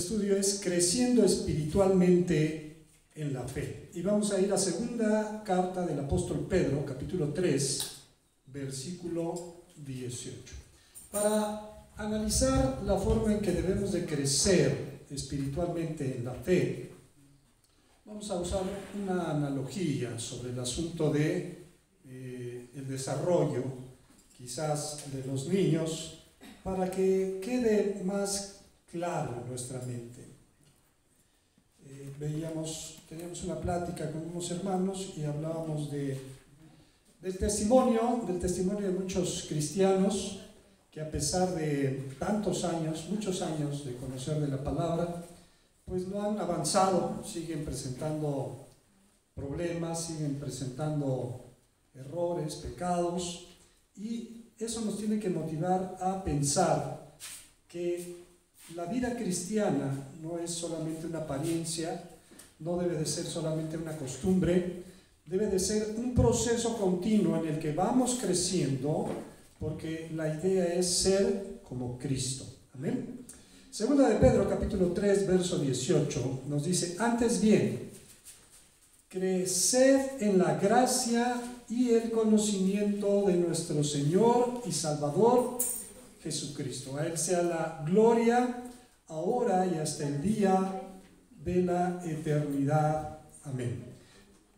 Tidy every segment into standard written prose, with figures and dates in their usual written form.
estudio es Creciendo espiritualmente en la fe. Y vamos a ir a segunda carta del apóstol Pedro, capítulo 3, versículo 18. Para analizar la forma en que debemos de crecer espiritualmente en la fe, vamos a usar una analogía sobre el asunto de el desarrollo, quizás de los niños, para que quede más claro en nuestra mente. Teníamos una plática con unos hermanos y hablábamos del testimonio de muchos cristianos que, a pesar de tantos años, muchos años de conocer de la palabra, pues no han avanzado, siguen presentando problemas, siguen presentando errores, pecados, y eso nos tiene que motivar a pensar que la vida cristiana no es solamente una apariencia, no debe de ser solamente una costumbre, debe de ser un proceso continuo en el que vamos creciendo, porque la idea es ser como Cristo. Amén. Segunda de Pedro, capítulo 3, verso 18, nos dice: antes bien, creced en la gracia y el conocimiento de nuestro Señor y Salvador Jesucristo. A Él sea la gloria, ahora y hasta el día de la eternidad. Amén.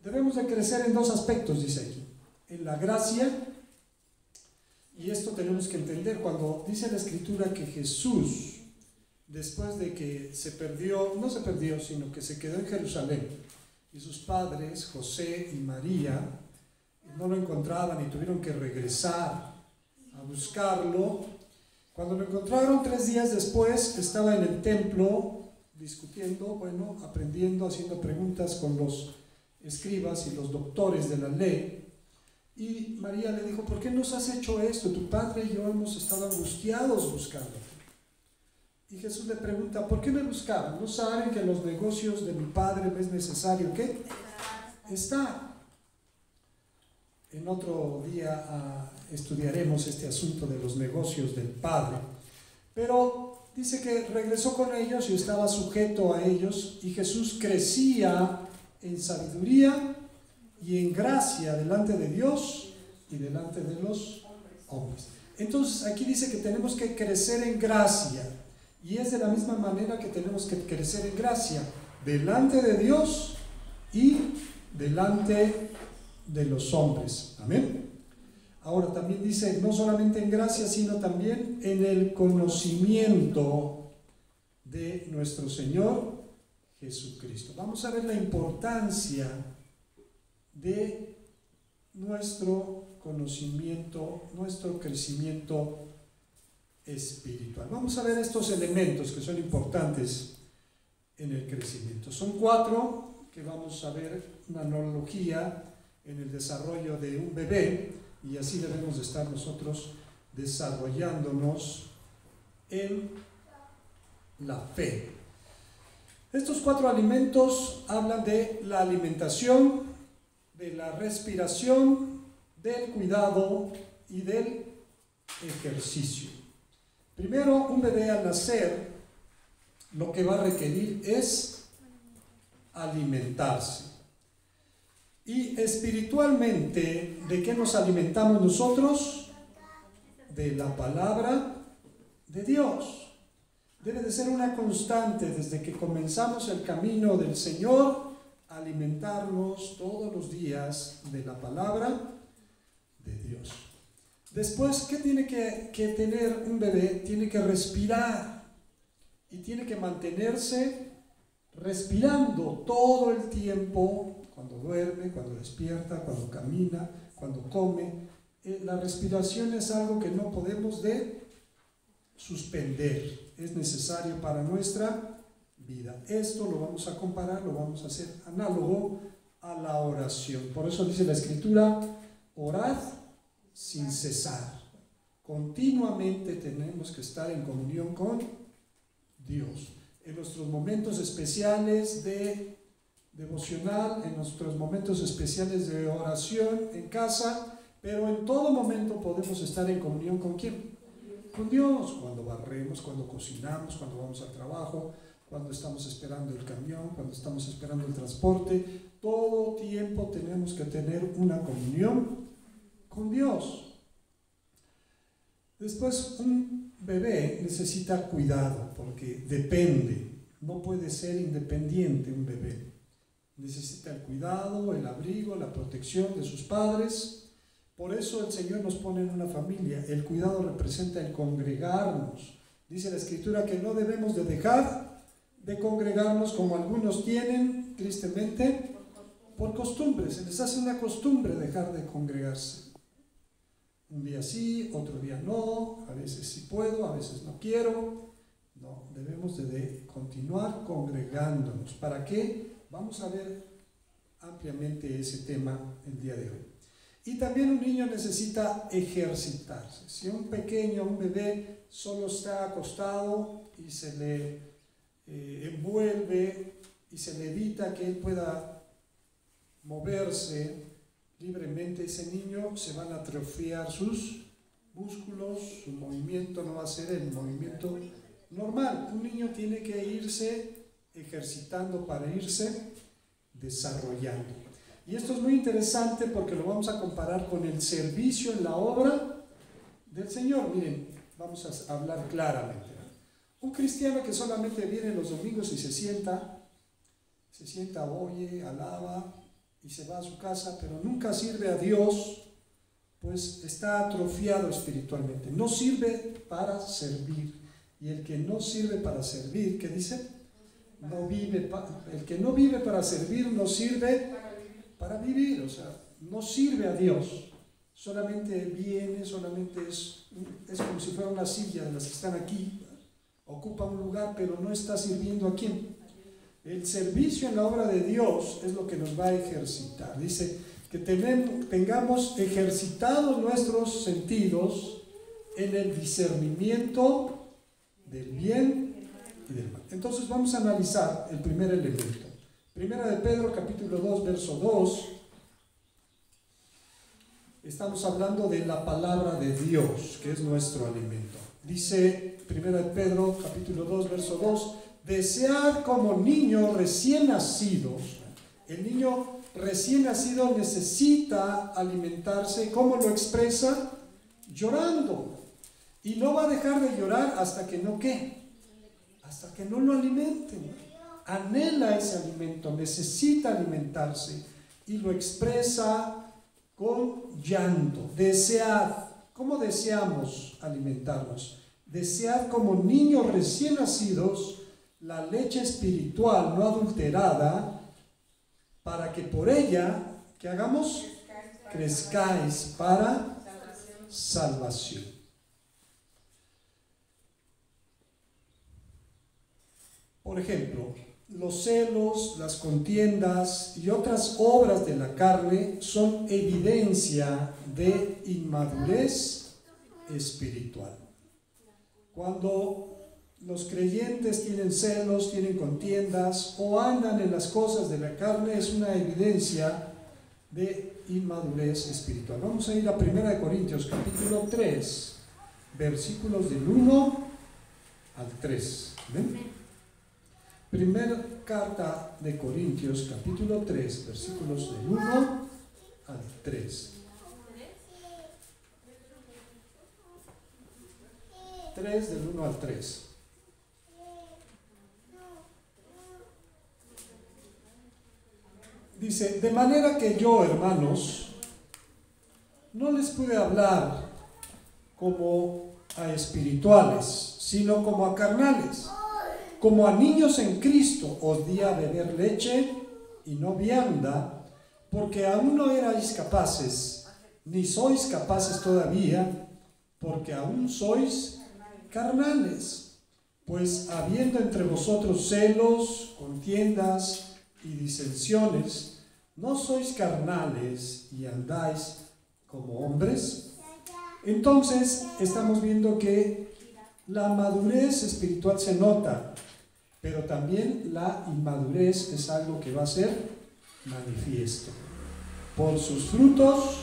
Debemos de crecer en dos aspectos, dice aquí: en la gracia, y esto tenemos que entender cuando dice la Escritura que Jesús, después de que no se perdió, sino que se quedó en Jerusalén, y sus padres, José y María, no lo encontraban y tuvieron que regresar a buscarlo. Cuando lo encontraron 3 días después, estaba en el templo discutiendo, aprendiendo, haciendo preguntas con los escribas y los doctores de la ley. Y María le dijo: ¿por qué nos has hecho esto? Tu padre y yo hemos estado angustiados buscándote. Y Jesús le pregunta: ¿por qué me buscaban? ¿No saben que en los negocios de mi padre me es necesario ¿qué? Estar. En otro día estudiaremos este asunto de los negocios del Padre. Pero dice que regresó con ellos y estaba sujeto a ellos, y Jesús crecía en sabiduría y en gracia delante de Dios y delante de los hombres. Entonces aquí dice que tenemos que crecer en gracia, y es de la misma manera que tenemos que crecer en gracia delante de Dios y delante de los hombres. Amén. Ahora también dice, no solamente en gracia, sino también en el conocimiento de nuestro Señor Jesucristo. Vamos a ver la importancia de nuestro conocimiento, nuestro crecimiento espiritual. Vamos a ver estos elementos que son importantes en el crecimiento. Son 4 que vamos a ver, una analogía en el desarrollo de un bebé, y así debemos de estar nosotros desarrollándonos en la fe. Estos 4 alimentos hablan de la alimentación, de la respiración, del cuidado y del ejercicio. Primero, un bebé al nacer lo que va a requerir es alimentarse. Y espiritualmente, ¿de qué nos alimentamos nosotros? De la palabra de Dios. Debe de ser una constante desde que comenzamos el camino del Señor, alimentarnos todos los días de la palabra de Dios. Después, ¿qué tiene que tener un bebé? Tiene que respirar, y tiene que mantenerse respirando todo el tiempo. Cuando duerme, cuando despierta, cuando camina, cuando come. La respiración es algo que no podemos suspender. Es necesario para nuestra vida. Esto lo vamos a comparar, lo vamos a hacer análogo a la oración. Por eso dice la Escritura: orad sin cesar. Continuamente tenemos que estar en comunión con Dios. En nuestros momentos especiales de devocional, en nuestros momentos especiales de oración en casa, pero en todo momento podemos estar en comunión ¿con quién? Con Dios. Cuando barremos, cuando cocinamos, cuando vamos al trabajo, cuando estamos esperando el camión, cuando estamos esperando el transporte. Todo tiempo tenemos que tener una comunión con Dios. Después, un bebé necesita cuidado porque depende, no puede ser independiente un bebé. Necesita el cuidado, el abrigo, la protección de sus padres. Por eso el Señor nos pone en una familia. El cuidado representa el congregarnos. Dice la Escritura que no debemos de dejar de congregarnos como algunos tienen, tristemente, por costumbre. Se les hace una costumbre dejar de congregarse. Un día sí, otro día no, a veces sí puedo, a veces no quiero. No, debemos de continuar congregándonos. ¿Para qué? Vamos a ver ampliamente ese tema el día de hoy. Y también un niño necesita ejercitarse. Si un pequeño, un bebé, solo está acostado y se le envuelve y se le evita que él pueda moverse libremente, ese niño se van a atrofiar sus músculos, su movimiento no va a ser el movimiento normal. Un niño tiene que irse ejercitando para irse desarrollando. Y esto es muy interesante porque lo vamos a comparar con el servicio en la obra del Señor. Miren, vamos a hablar claramente. Un cristiano que solamente viene los domingos y se sienta, oye, alaba y se va a su casa, pero nunca sirve a Dios, pues está atrofiado espiritualmente. No sirve para servir. Y el que no sirve para servir, ¿qué dice? El que no vive para servir no sirve para vivir, o sea, no sirve a Dios, solamente viene, solamente es como si fuera una silla de las que están aquí, ocupa un lugar, pero no está sirviendo a quién. El servicio en la obra de Dios es lo que nos va a ejercitar. Dice que tengamos ejercitados nuestros sentidos en el discernimiento del bien y del mal. Entonces vamos a analizar el primer elemento. Primera de Pedro, capítulo 2, verso 2. Estamos hablando de la palabra de Dios, que es nuestro alimento. Dice Primera de Pedro, capítulo 2, verso 2. Desead como niños recién nacidos. El niño recién nacido necesita alimentarse. ¿Cómo lo expresa? Llorando. Y no va a dejar de llorar hasta que no, ¿qué? Hasta que no lo alimenten. Anhela ese alimento, necesita alimentarse y lo expresa con llanto. Desead. ¿Cómo deseamos alimentarnos? Desead como niños recién nacidos la leche espiritual no adulterada, para que por ella, ¿qué hagamos? Crezcáis para salvación. Por ejemplo, los celos, las contiendas y otras obras de la carne son evidencia de inmadurez espiritual. Cuando los creyentes tienen celos, tienen contiendas o andan en las cosas de la carne, es una evidencia de inmadurez espiritual. Vamos a ir a 1 Corintios capítulo 3, versículos del 1 al 3. ¿Ven? Primera carta de Corintios capítulo 3, versículos del 1 al 3. 3 del 1 al 3. Dice, de manera que yo, hermanos, no les pude hablar como a espirituales, sino como a carnales, como a niños en Cristo. Os di a beber leche y no vianda, porque aún no erais capaces, ni sois capaces todavía, porque aún sois carnales. Pues habiendo entre vosotros celos, contiendas y disensiones, ¿no sois carnales y andáis como hombres? Entonces estamos viendo que la madurez espiritual se nota, pero también la inmadurez es algo que va a ser manifiesto. Por sus frutos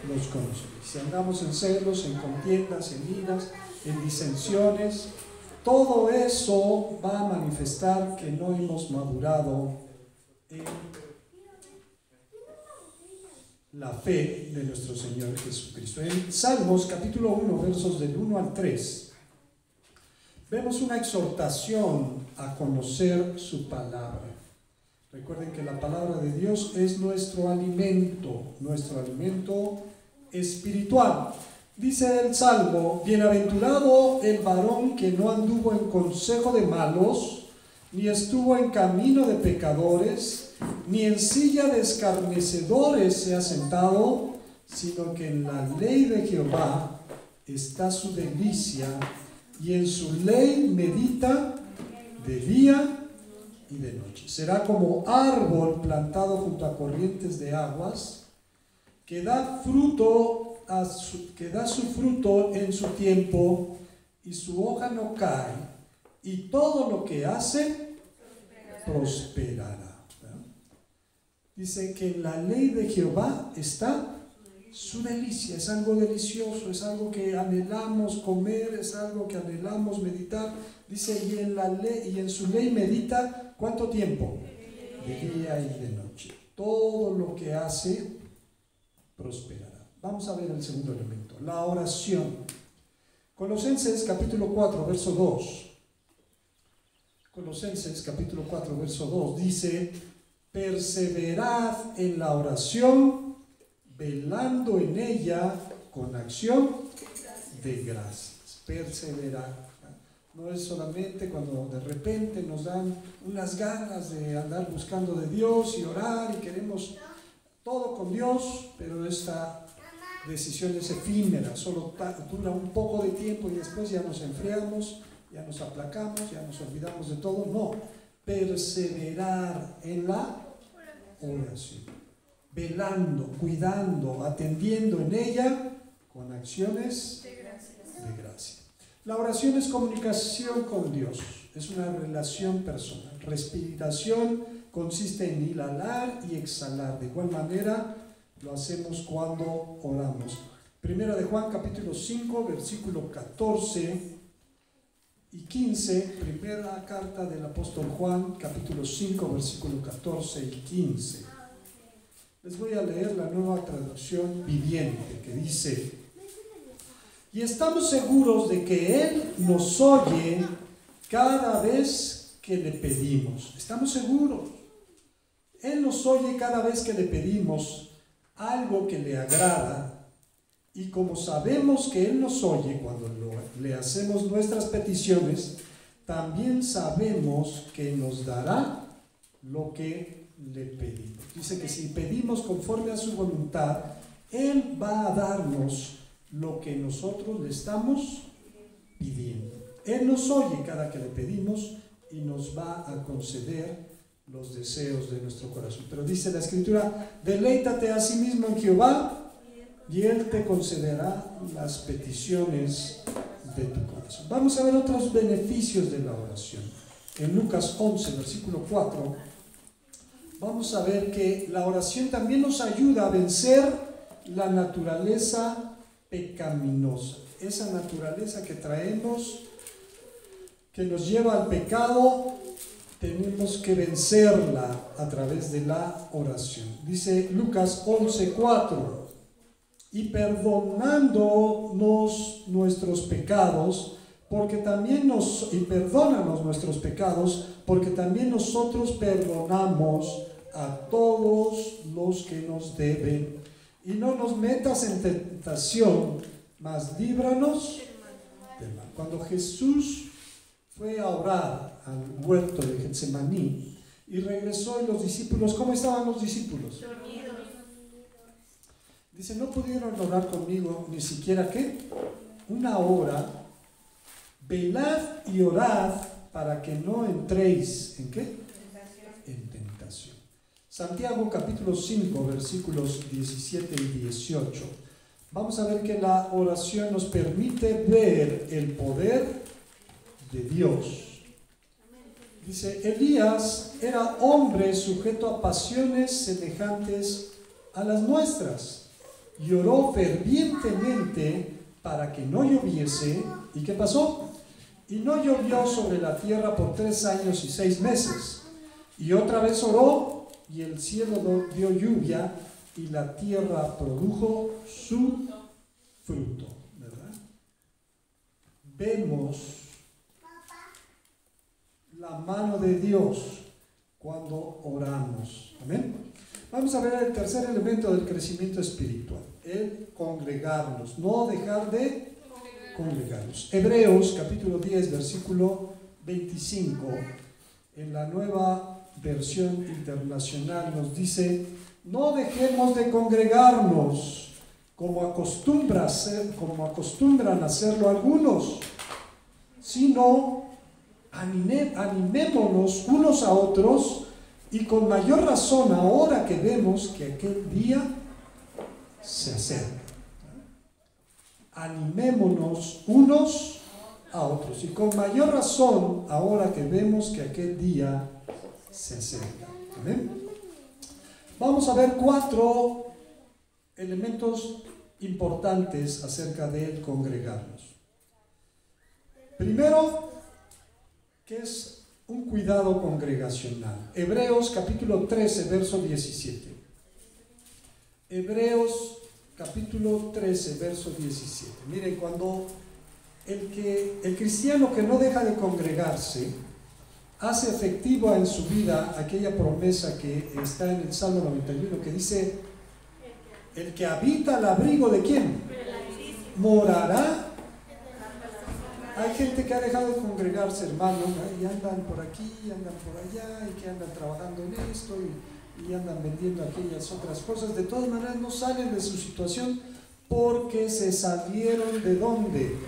los conoceréis. Si andamos en celos, en contiendas, en iras, en disensiones, todo eso va a manifestar que no hemos madurado en la fe de nuestro Señor Jesucristo. En Salmos capítulo 1, versos del 1 al 3, vemos una exhortación a conocer su palabra. Recuerden que la palabra de Dios es nuestro alimento espiritual. Dice el Salmo: bienaventurado el varón que no anduvo en consejo de malos, ni estuvo en camino de pecadores, ni en silla de escarnecedores se ha sentado, sino que en la ley de Jehová está su delicia, y en su ley medita de día y de noche. Será como árbol plantado junto a corrientes de aguas, que da su fruto en su tiempo, y su hoja no cae, y todo lo que hace prosperará. Dice que en la ley de Jehová está su delicia. Es algo delicioso, es algo que anhelamos comer, es algo que anhelamos meditar. Dice, y en su ley medita, ¿cuánto tiempo? De día y de noche. Todo lo que hace prosperará. Vamos a ver el segundo elemento, la oración. Colosenses capítulo 4, verso 2. Colosenses capítulo 4, verso 2 dice: perseverad en la oración, velando en ella con acción de gracias. Perseverar. No es solamente cuando de repente nos dan unas ganas de andar buscando de Dios y orar y queremos todo con Dios, pero esta decisión es efímera, solo dura un poco de tiempo y después ya nos enfriamos, ya nos aplacamos, ya nos olvidamos de todo. No, perseverar en la oración, velando, cuidando, atendiendo en ella con acciones de gracia. La oración es comunicación con Dios, es una relación personal. Respiración consiste en inhalar y exhalar. De igual manera lo hacemos cuando oramos. Primera de Juan capítulo 5, versículo 14 y 15, primera carta del apóstol Juan, capítulo 5, versículo 14 y 15. Les voy a leer la Nueva Traducción Viviente, que dice: y estamos seguros de que Él nos oye cada vez que le pedimos. Estamos seguros. Él nos oye cada vez que le pedimos algo que le agrada, y como sabemos que Él nos oye cuando le hacemos nuestras peticiones, también sabemos que nos dará lo que le pedimos. Dice que si pedimos conforme a su voluntad, Él va a darnos lo que nosotros le estamos pidiendo. Él nos oye cada que le pedimos y nos va a conceder los deseos de nuestro corazón. Pero dice la Escritura: deleítate a sí mismo en Jehová y Él te concederá las peticiones de tu corazón. Vamos a ver otros beneficios de la oración. En Lucas 11, versículo 4, vamos a ver que la oración también nos ayuda a vencer la naturaleza pecaminosa, esa naturaleza que traemos, que nos lleva al pecado. Tenemos que vencerla a través de la oración. Dice Lucas 11:4: y perdónanos nuestros pecados, porque también perdónanos nuestros pecados, porque también nosotros perdonamos a todos los que nos deben. Y no nos metas en tentación, mas líbranos del mal. Cuando Jesús fue a orar al huerto de Getsemaní y regresó, y los discípulos, ¿cómo estaban los discípulos? Dormidos. Dice, no pudieron orar conmigo ni siquiera, ¿qué? Una hora. Velad y orad para que no entréis, ¿en qué? En tentación. Santiago capítulo 5, versículos 17 y 18. Vamos a ver que la oración nos permite ver el poder de Dios. Dice, Elías era hombre sujeto a pasiones semejantes a las nuestras, y oró fervientemente para que no lloviese. ¿Y qué pasó? y no llovió sobre la tierra por 3 años y 6 meses. Y otra vez oró, y el cielo dio lluvia, y la tierra produjo su fruto. ¿Verdad? Vemos la mano de Dios cuando oramos. Amén. Vamos a ver el tercer elemento del crecimiento espiritual, el congregarnos, no dejar de congregarnos. Hebreos capítulo 10, versículo 25, en la Nueva Versión Internacional nos dice: no dejemos de congregarnos como acostumbran a hacerlo algunos, sino animémonos unos a otros, y con mayor razón ahora que vemos que aquel día se acerca. Animémonos unos a otros, y con mayor razón ahora que vemos que aquel día se acerca. ¿Amén? Vamos a ver 4 elementos importantes acerca del congregarnos. Primero, que es un cuidado congregacional. Hebreos capítulo 13, verso 17. Hebreos capítulo 13, verso 17. Miren, cuando el cristiano que no deja de congregarse hace efectiva en su vida aquella promesa que está en el Salmo 91, que dice: el que habita al abrigo de ¿quién? Morará. Hay gente que ha dejado de congregarse, hermanos, y andan por aquí, andan por allá, y que andan trabajando en esto, y andan vendiendo aquellas otras cosas. De todas maneras no salen de su situación porque se salieron ¿de dónde?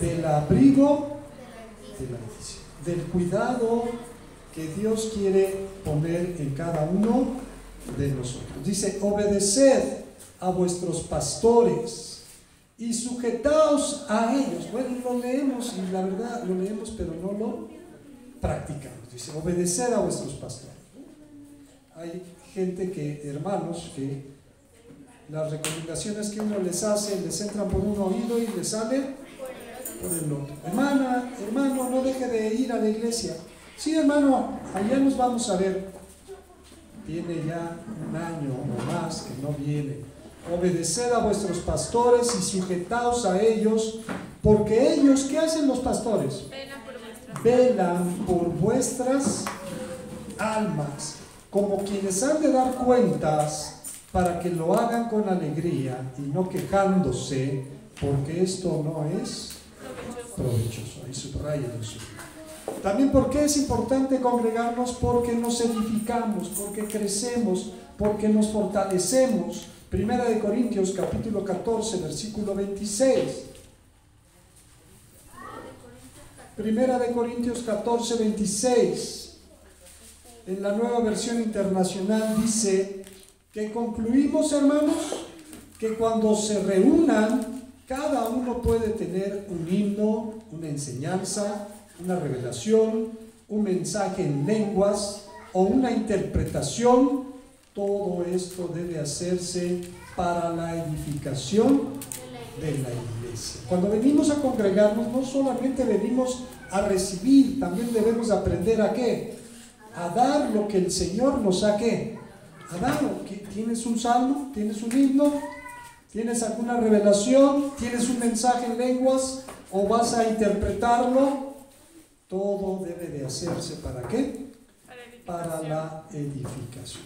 Del abrigo de la bendición, del cuidado que Dios quiere poner en cada uno de nosotros. Dice: obedeced a vuestros pastores y sujetaos a ellos. Bueno, lo leemos, y la verdad lo leemos, pero no lo practicamos. Dice: obedecer a vuestros pastores. Hay gente que, hermanos, que las recomendaciones que uno les hace les entran por un oído y les salen por el otro. Hermana, hermano, no deje de ir a la iglesia. Sí, hermano, allá nos vamos a ver. Tiene ya 1 año o más que no viene. Obedeced a vuestros pastores y sujetaos a ellos, porque ellos, ¿qué hacen los pastores? Velan por vuestras almas, como quienes han de dar cuentas, para que lo hagan con alegría y no quejándose, porque esto no es provechoso. Ahí subrayen eso. También, ¿por qué es importante congregarnos? Porque nos edificamos, porque crecemos, porque nos fortalecemos. Primera de Corintios capítulo 14, versículo 26. Primera de Corintios 14, 26. En la Nueva Versión Internacional dice que concluimos, hermanos, que cuando se reúnan, cada uno puede tener un himno, una enseñanza, una revelación, un mensaje en lenguas o una interpretación. Todo esto debe hacerse para la edificación de la iglesia. Cuando venimos a congregarnos, no solamente venimos a recibir, también debemos aprender a ¿qué? A dar lo que el Señor nos ha ¿qué? A dado. ¿Tienes un salmo? ¿Tienes un himno? ¿Tienes alguna revelación? ¿Tienes un mensaje en lenguas? ¿O vas a interpretarlo? Todo debe de hacerse ¿para qué? Para la edificación.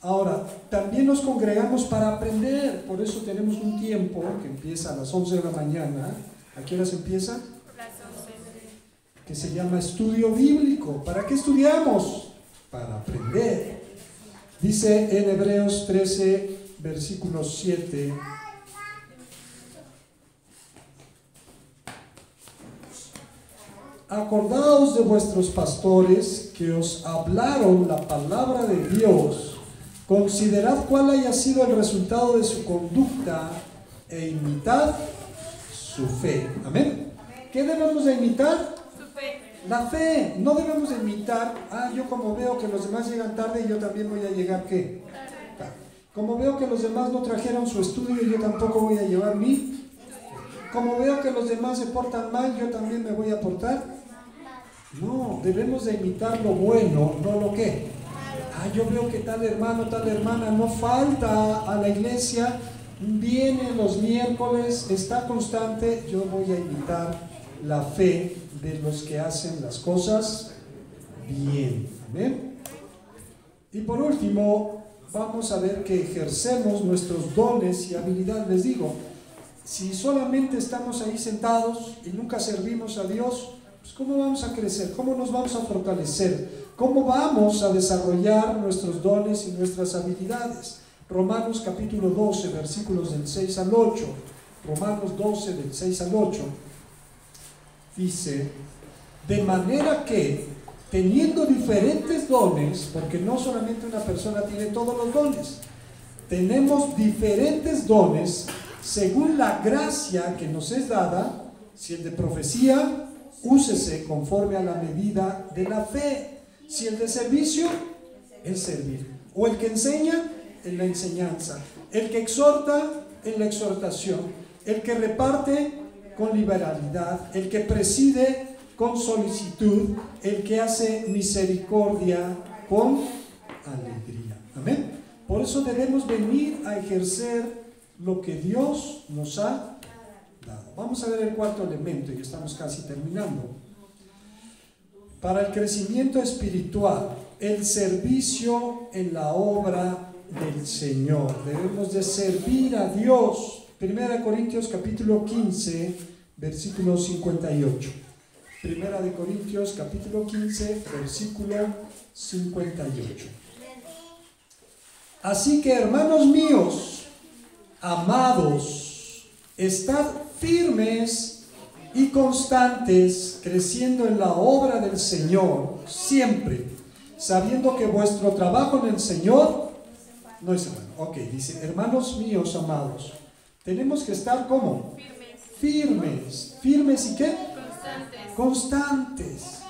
Ahora, también nos congregamos para aprender. Por eso tenemos un tiempo que empieza a las 11 de la mañana. ¿A qué horas empieza? Que se llama estudio bíblico. ¿Para qué estudiamos? Para aprender. Dice en Hebreos 13, versículo 7: acordaos de vuestros pastores que os hablaron la palabra de Dios. Considerad cuál haya sido el resultado de su conducta e imitad su fe. ¿Amén? ¿Qué debemos de imitar? Su fe. La fe. No debemos de imitar: yo como veo que los demás llegan tarde, yo también voy a llegar ¿qué? Tarde. Como veo que los demás no trajeron su estudio, yo tampoco voy a llevar mi. como veo que los demás se portan mal, yo también me voy a portar. No, debemos de imitar lo bueno, no lo que. Yo veo que tal hermano, tal hermana no falta a la iglesia, viene los miércoles, está constante, yo voy a imitar la fe de los que hacen las cosas bien. ¿Amén? Y por último, vamos a ver que ejercemos nuestros dones y habilidades. Les digo, si solamente estamos ahí sentados y nunca servimos a Dios, pues ¿cómo vamos a crecer? ¿Cómo nos vamos a fortalecer? ¿Cómo vamos a desarrollar nuestros dones y nuestras habilidades? Romanos capítulo 12, versículos del 6 al 8. Romanos 12, del 6 al 8. Dice, de manera que, teniendo diferentes dones, porque no solamente una persona tiene todos los dones, tenemos diferentes dones según la gracia que nos es dada. Si el de profecía, úsese conforme a la medida de la fe. Si el de servicio, el servir. O el que enseña, en la enseñanza. El que exhorta, en la exhortación. El que reparte, con liberalidad. El que preside, con solicitud. El que hace misericordia, con alegría. Amén. Por eso debemos venir a ejercer lo que Dios nos ha dado. Vamos a ver el cuarto elemento y estamos casi terminando. Para el crecimiento espiritual, el servicio en la obra del Señor. Debemos de servir a Dios. 1 Corintios capítulo 15, versículo 58. 1 Corintios capítulo 15, versículo 58. Así que, hermanos míos, amados, estad firmes y constantes, creciendo en la obra del Señor, siempre, sabiendo que vuestro trabajo en el Señor no es hermano. Ok, dice, hermanos míos amados, tenemos que estar ¿cómo? Firmes. ¿Firmes y qué? Constantes.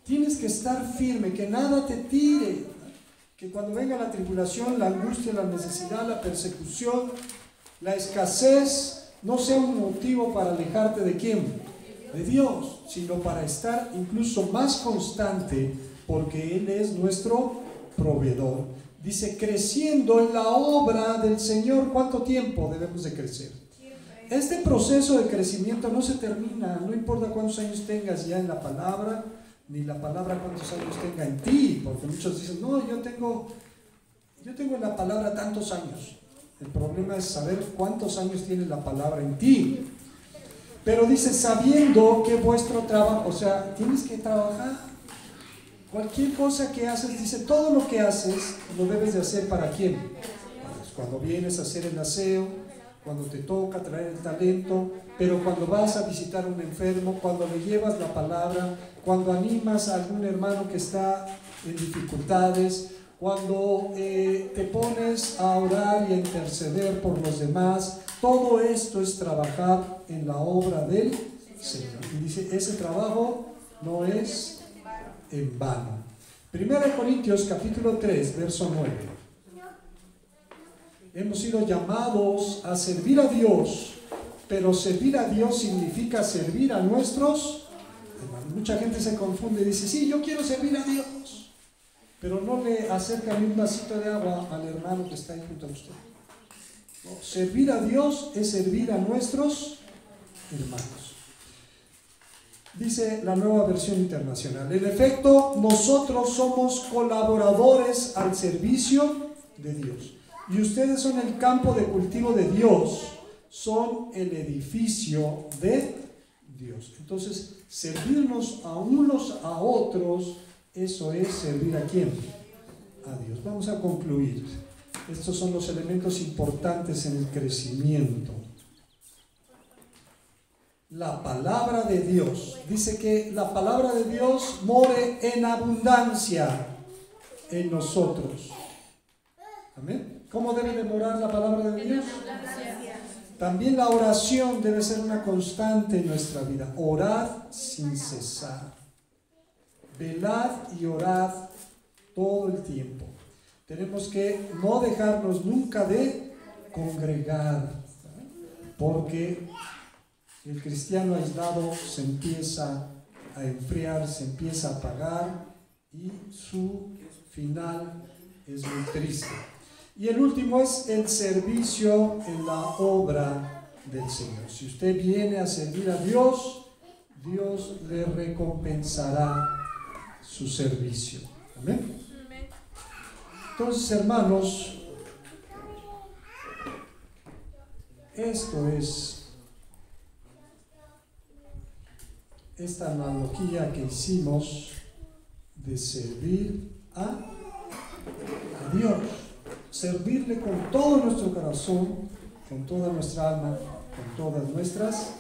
Tienes que estar firme, que nada te tire, que cuando venga la tribulación, la angustia, la necesidad, la persecución, la escasez, no sea un motivo para alejarte de ¿quién? De Dios, sino para estar incluso más constante, porque Él es nuestro proveedor. Dice, creciendo en la obra del Señor. ¿Cuánto tiempo debemos de crecer? Este proceso de crecimiento no se termina, no importa cuántos años tengas ya en la palabra, ni la palabra cuántos años tenga en ti, porque muchos dicen, no, yo tengo en la palabra tantos años. El problema es saber cuántos años tiene la palabra en ti. Pero dice, sabiendo que vuestro trabajo, o sea, tienes que trabajar. Cualquier cosa que haces, dice, todo lo que haces lo debes de hacer ¿para quién? Pues cuando vienes a hacer el aseo, cuando te toca traer el talento, pero cuando vas a visitar a un enfermo, cuando le llevas la palabra, cuando animas a algún hermano que está en dificultades, cuando te pones a orar y a interceder por los demás, todo esto es trabajar en la obra del Señor. Y dice, ese trabajo no es en vano. 1 Corintios capítulo 3, verso 9. Hemos sido llamados a servir a Dios, pero servir a Dios significa servir a nuestros hermanos. Mucha gente se confunde y dice, sí, yo quiero servir a Dios, pero no le acerca ni un vasito de agua al hermano que está ahí junto a usted. No, servir a Dios es servir a nuestros hermanos. Dice la Nueva Versión Internacional, en efecto, nosotros somos colaboradores al servicio de Dios. Y ustedes son el campo de cultivo de Dios, son el edificio de Dios. Entonces, servirnos a unos a otros, eso es servir ¿a quién? A Dios. Vamos a concluir. Estos son los elementos importantes en el crecimiento. La palabra de Dios. Dice que la palabra de Dios more en abundancia en nosotros. Amén. ¿Cómo debe de morar la palabra de Dios? También la oración debe ser una constante en nuestra vida. Orad sin cesar. Velad y orad todo el tiempo. Tenemos que no dejarnos nunca de congregar, porque el cristiano aislado se empieza a enfriar, se empieza a apagar y su final es muy triste. Y el último es el servicio en la obra del Señor. Si usted viene a servir a Dios, Dios le recompensará su servicio. Amén. Entonces, hermanos, esto es esta analogía que hicimos de servir a Dios, servirle con todo nuestro corazón, con toda nuestra alma, con todas nuestras